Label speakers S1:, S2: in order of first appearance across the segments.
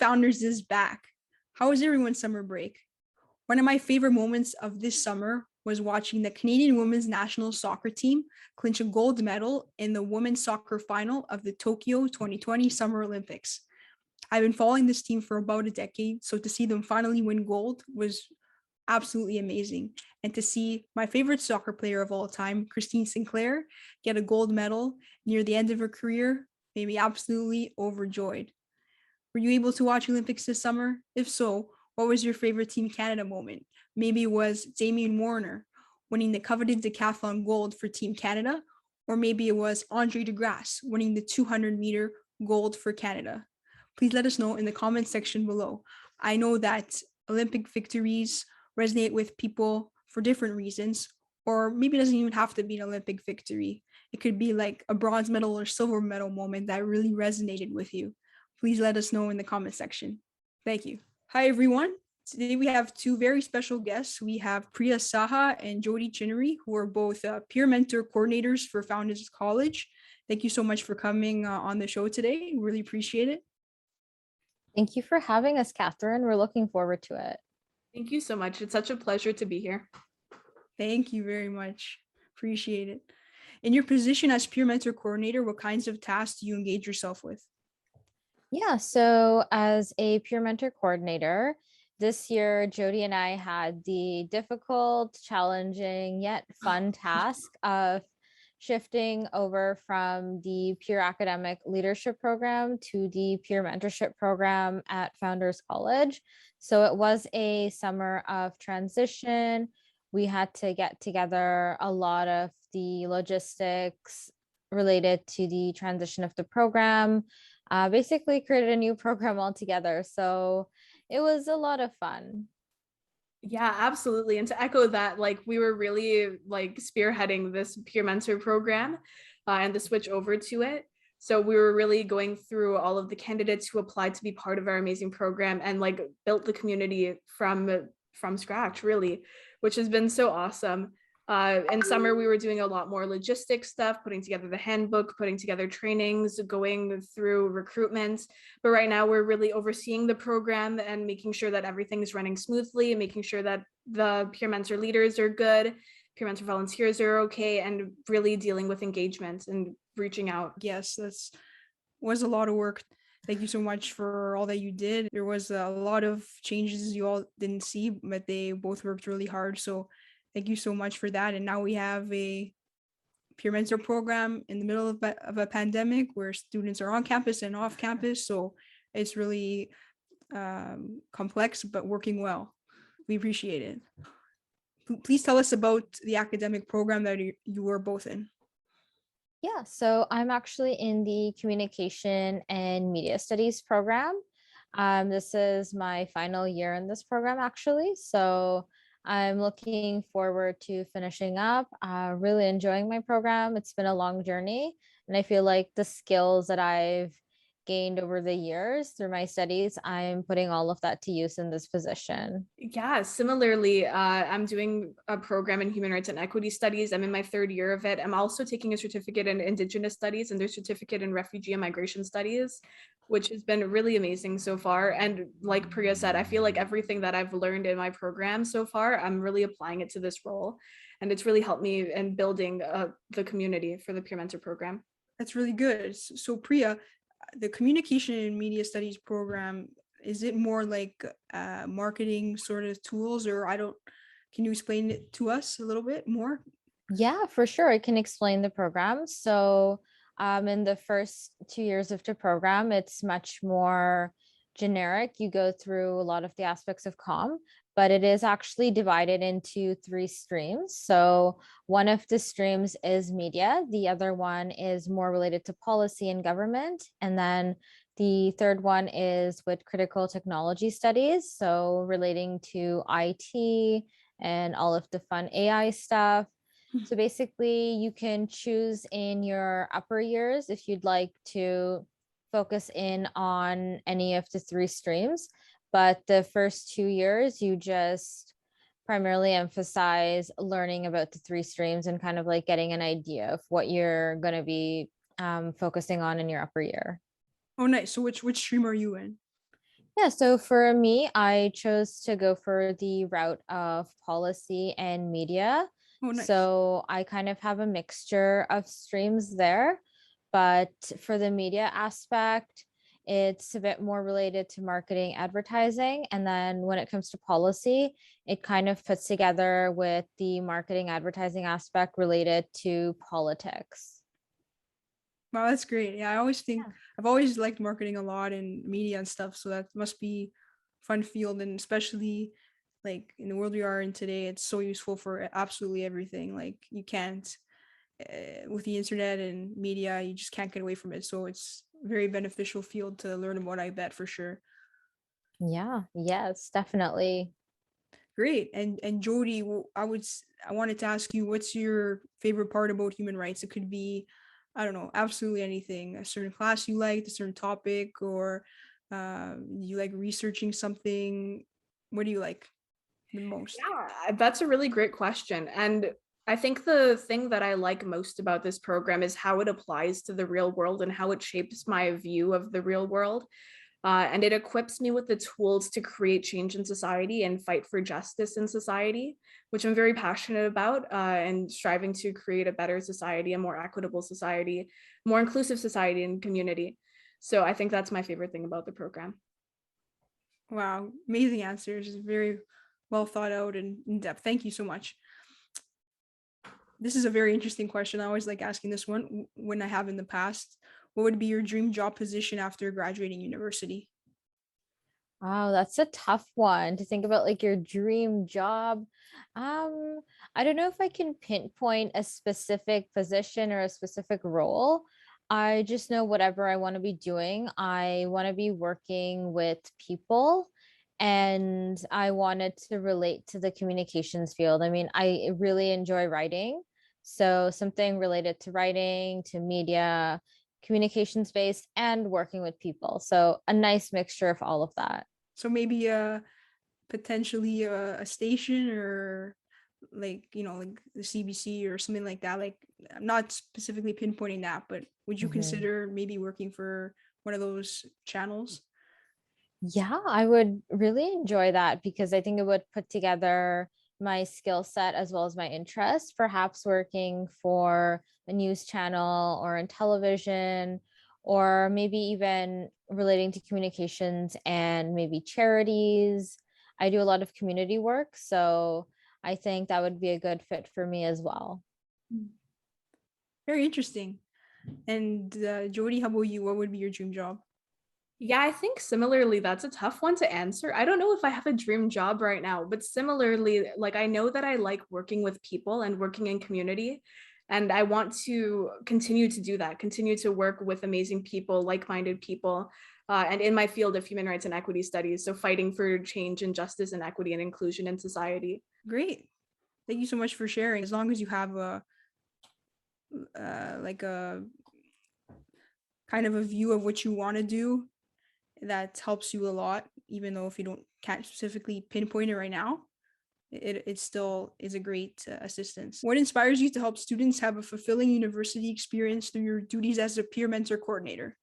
S1: Founders is back. How was everyone's summer break? One of my favorite moments of this summer was watching the Canadian women's national soccer team clinch a gold medal in the women's soccer final of the Tokyo 2020 Summer Olympics. I've been following this team for about a decade, so to see them finally win gold was absolutely amazing. And to see my favorite soccer player of all time, Christine Sinclair, get a gold medal near the end of her career made me absolutely overjoyed. Were you able to watch Olympics this summer? If so, what was your favorite Team Canada moment? Maybe it was Damien Warner winning the coveted decathlon gold for Team Canada, or maybe it was Andre DeGrasse winning the 200-meter gold for Canada. Please let us know in the comment section below. I know that Olympic victories resonate with people for different reasons, or maybe it doesn't even have to be an Olympic victory. It could be like a bronze medal or silver medal moment that really resonated with you. Please let us know in the comment section. Thank you. Hi, everyone. Today we have two very special guests. We have Priya Saha and Jodie Chinnery, who are both peer mentor coordinators for Founders College. Thank you so much for coming on the show today. Really appreciate it.
S2: Thank you for having us, Catherine. We're looking forward to it.
S3: Thank you so much. It's such a pleasure to be here.
S1: Thank you very much. Appreciate it. In your position as peer mentor coordinator, what kinds of tasks do you engage yourself with?
S2: Yeah, so as a peer mentor coordinator, this year, Jodie and I had the difficult, challenging, yet fun task of shifting over from the peer academic leadership program to the peer mentorship program at Founders College. So it was a summer of transition. We had to get together a lot of the logistics related to the transition of the program, basically created a new program altogether. So it was a lot of fun.
S3: Yeah, absolutely. And to echo that, like we were really like spearheading this peer mentor program and the switch over to it. So we were really going through all of the candidates who applied to be part of our amazing program and like built the community from scratch, really, which has been so awesome. In summer, we were doing a lot more logistics stuff, putting together the handbook, putting together trainings, going through recruitment. But right now we're really overseeing the program and making sure that everything is running smoothly and making sure that the peer mentor leaders are good, peer mentor volunteers are okay, and really dealing with engagement and reaching out.
S1: Yes, that was a lot of work. Thank you so much for all that you did. There was a lot of changes you all didn't see, but they both worked really hard. So thank you so much for that. And now we have a peer mentor program in the middle of a pandemic where students are on campus and off campus. So it's really complex, but working well. We appreciate it. Please tell us about the academic program that you were both in.
S2: Yeah, so I'm actually in the communication and media studies program. This is my final year in this program, actually. So I'm looking forward to finishing up, really enjoying my program. It's been a long journey, and I feel like the skills that I've gained over the years through my studies, I'm putting all of that to use in this position.
S3: Yeah, similarly, I'm doing a program in human rights and equity studies. I'm in my third year of it. I'm also taking a certificate in Indigenous studies and their certificate in refugee and migration studies, which has been really amazing so far. And like Priya said, I feel like everything that I've learned in my program so far, I'm really applying it to this role. And it's really helped me in building the community for the peer mentor program.
S1: That's really good. So Priya, the communication and media studies program, is it more like marketing sort of tools, or can you explain it to us a little bit more?
S2: Yeah, for sure. I can explain the program. So in the first 2 years of the program, it's much more generic. You go through a lot of the aspects of comm, but it is actually divided into 3 streams. So one of the streams is media. The other one is more related to policy and government. And then the third one is with critical technology studies. So relating to IT and all of the fun AI stuff. So basically you can choose in your upper years if you'd like to focus in on any of the 3 streams, but the first 2 years you just primarily emphasize learning about the 3 streams and kind of like getting an idea of what you're going to be focusing on in your upper year.
S1: Oh, nice. So which stream are you in?
S2: Yeah, so for me, I chose to go for the route of policy and media.
S1: Oh, nice.
S2: So I kind of have a mixture of streams there. But for the media aspect, it's a bit more related to marketing, advertising. And then when it comes to policy, it kind of puts together with the marketing, advertising aspect related to politics.
S1: Wow, that's great. Yeah, I always think
S2: Yeah.
S1: I've always liked marketing a lot and media and stuff, so that must be fun field, and especially like in the world we are in today, it's so useful for absolutely everything. Like you can't with the internet and media, you just can't get away from it. So it's a very beneficial field to learn about, I bet for sure.
S2: Yeah, yes, definitely.
S1: Great. And Jody, I wanted to ask you, what's your favorite part about human rights? It could be, I don't know, absolutely anything. A certain class you liked, a certain topic, or you like researching something. What do you like the most?
S3: Yeah, that's a really great question. And I think the thing that I like most about this program is how it applies to the real world and how it shapes my view of the real world. And it equips me with the tools to create change in society and fight for justice in society, which I'm very passionate about, and striving to create a better society, a more equitable society, more inclusive society and community. So I think that's my favorite thing about the program.
S1: Wow, amazing answers. Very well thought out and in depth. Thank you so much. This is a very interesting question. I always like asking this one when I have in the past. What would be your dream job position after graduating university?
S2: Wow, that's a tough one to think about, like your dream job. Um, I don't know if I can pinpoint a specific position or a specific role. I just know whatever I want to be doing, I want to be working with people and I wanted to relate to the communications field. I mean, I really enjoy writing. So something related to writing, to media, communications based, and working with people. So a nice mixture of all of that.
S1: So maybe potentially a station, or like like the CBC or something like that. Like I'm not specifically pinpointing that, but would you
S2: Mhm.
S1: consider maybe working for one of those channels?
S2: Yeah, I would really enjoy that because I think it would put together my skill set as well as my interests, perhaps working for a news channel or in television, or maybe even relating to communications and maybe charities. I do a lot of community work, so I think that would be a good fit for me as well.
S1: Mm. Very interesting. And Jody, how about you? What would be your dream job?
S3: Yeah, I think similarly, that's a tough one to answer. I don't know if I have a dream job right now, but similarly, like I know that I like working with people and working in community. And I want to continue to do that, continue to work with amazing people, like-minded people, and in my field of human rights and equity studies. So fighting for change and justice and equity and inclusion in society.
S1: Great. Thank you so much for sharing. As long as you have a like a kind of a view of what you want to do, that helps you a lot, even though if you can't specifically pinpoint it right now, it still is a great assistance. What inspires you to help students have a fulfilling university experience through your duties as a peer mentor coordinator?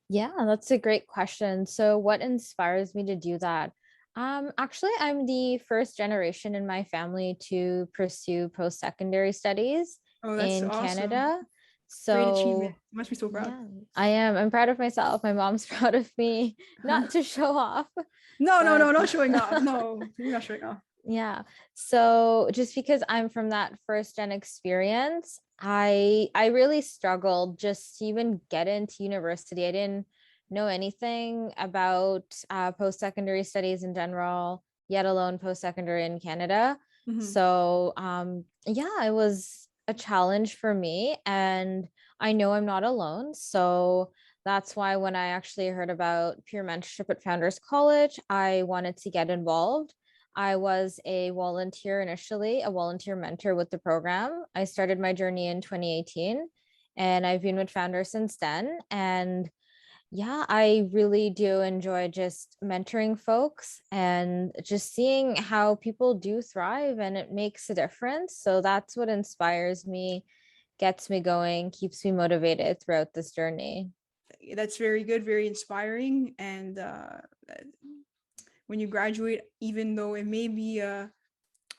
S2: Yeah, that's a great question. So what inspires me to do that? Actually, I'm the first generation in my family to pursue post-secondary studies
S1: Oh, that's
S2: in
S1: awesome.
S2: Canada.
S1: Great achievement.
S2: So
S1: You must be so proud.
S2: yeah, I am. I'm proud of myself. My mom's proud of me, not to show off,
S1: No, no,
S2: but
S1: no, not showing off. No, you're not showing off.
S2: yeah. So just because I'm from that first gen experience, I really struggled just to even get into university. I didn't know anything about post-secondary studies in general, yet alone post-secondary in Canada.
S1: Mhm.
S2: So yeah, it was a challenge for me, and I know I'm not alone. So that's why when I actually heard about peer mentorship at Founders College, I wanted to get involved. I was a volunteer initially, a volunteer mentor with the program. I started my journey in 2018 and I've been with Founder since then. And yeah, I really do enjoy just mentoring folks and just seeing how people do thrive and it makes a difference. So that's what inspires me, gets me going, keeps me motivated throughout this journey.
S1: that's very good, very inspiring. And when you graduate, even though it may be a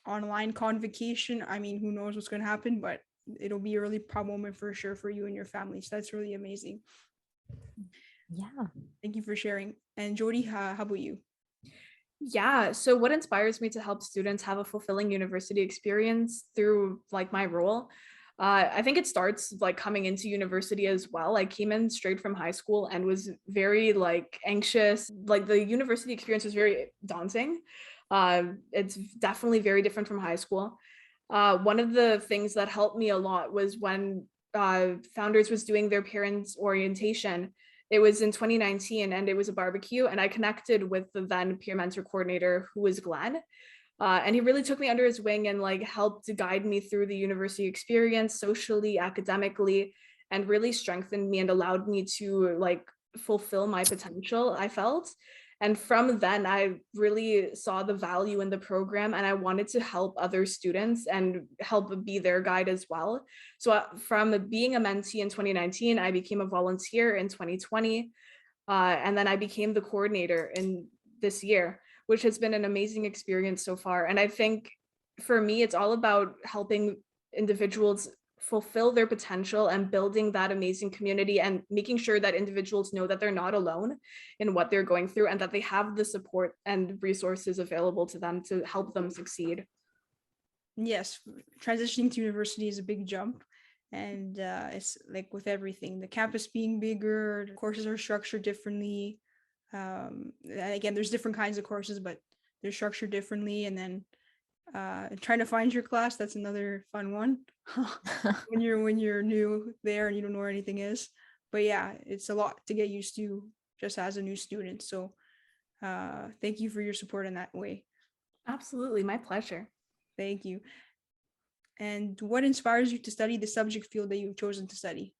S1: online convocation, I mean, who knows what's going to happen, but it'll be a really proud moment for sure for you and your family. So that's really amazing.
S2: Yeah.
S1: Thank you for sharing. And Jodie, how about you?
S3: Yeah, so what inspires me to help students have a fulfilling university experience through like my role? I think it starts like coming into university as well. I came in straight from high school and was very like anxious. Like the university experience was very daunting. It's definitely very different from high school. One of the things that helped me a lot was when Founders was doing their parents' orientation. It was in 2019 and it was a barbecue, and I connected with the then peer mentor coordinator, who was Glenn. And he really took me under his wing and like helped to guide me through the university experience socially, academically, and really strengthened me and allowed me to like fulfill my potential, I felt. And from then, I really saw the value in the program and I wanted to help other students and help be their guide as well. So from being a mentee in 2019, I became a volunteer in 2020. And then I became the coordinator in this year, which has been an amazing experience so far. And I think for me, it's all about helping individuals fulfill their potential and building that amazing community and making sure that individuals know that they're not alone in what they're going through and that they have the support and resources available to them to help them succeed.
S1: Yes, transitioning to university is a big jump. And it's like with everything, the campus being bigger, the courses are structured differently. And again, there's different kinds of courses, but they're structured differently. And then trying to find your class, that's another fun one when you're new there and you don't know where anything is. But yeah, it's a lot to get used to just as a new student. So thank you for your support in that way.
S3: Absolutely, my pleasure.
S1: Thank you. And what inspires you to study the subject field that you've chosen to study?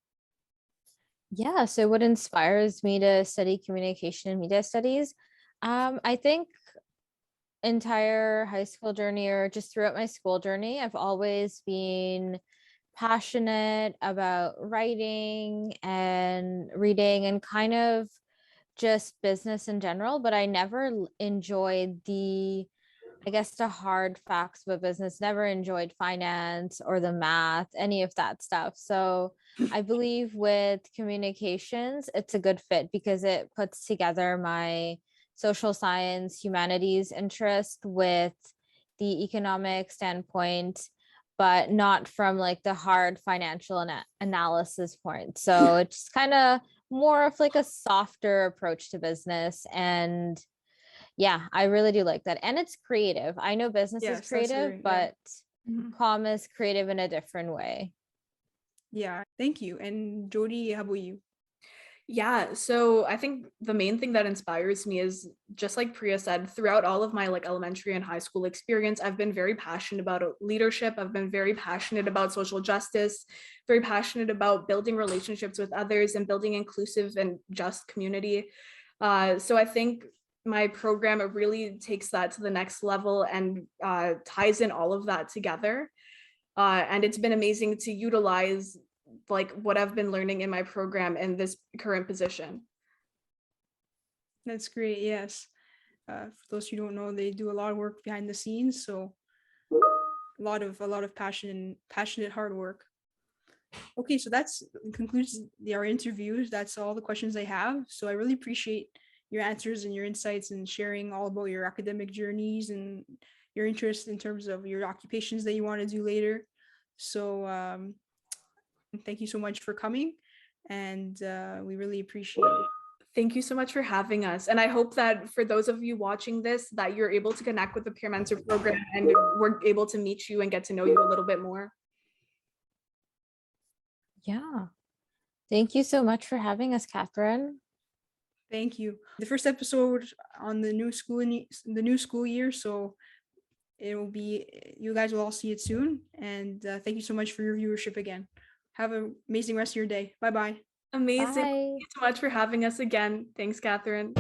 S2: Yeah, so what inspires me to study communication and media studies? I think entire high school journey or just throughout my school journey, I've always been passionate about writing and reading and kind of just business in general, but I never enjoyed I guess the hard facts of a business, never enjoyed finance or the math, any of that stuff. So I believe with communications, it's a good fit because it puts together my social science, humanities interest with the economic standpoint, but not from like the hard financial analysis point. So it's kind of more of like a softer approach to business. And yeah, I really do like that. And it's creative. I know business is creative, but comm is creative in a different way.
S1: Yeah, thank you. And Jodie, how about you?
S3: Yeah, so I think the main thing that inspires me is just like Priya said, throughout all of my like elementary and high school experience, I've been very passionate about leadership. I've been very passionate about social justice, very passionate about building relationships with others and building inclusive and just community. So I think my program, it really takes that to the next level and ties in all of that together. And it's been amazing to utilize like what I've been learning in my program in this current position.
S1: That's great. Yes. For those who don't know, they do a lot of work behind the scenes. So a lot of passionate hard work. Okay, so that's concludes our interviews. That's all the questions I have. So I really appreciate your answers and your insights and sharing all about your academic journeys and your interest in terms of your occupations that you want to do later. So thank you so much for coming, and we really appreciate it.
S3: Thank you so much for having us. And I hope that for those of you watching this, that you're able to connect with the peer mentor program and we're able to meet you and get to know you a little bit more.
S2: Yeah. Thank you so much for having us, Catherine.
S1: Thank you. The first episode on the new school year, so it will be, you guys will all see it soon. And thank you so much for your viewership again. Have an amazing rest of your day. Bye-bye.
S3: Amazing.
S2: Bye.
S3: Thank you so much for having us again. Thanks, Catherine.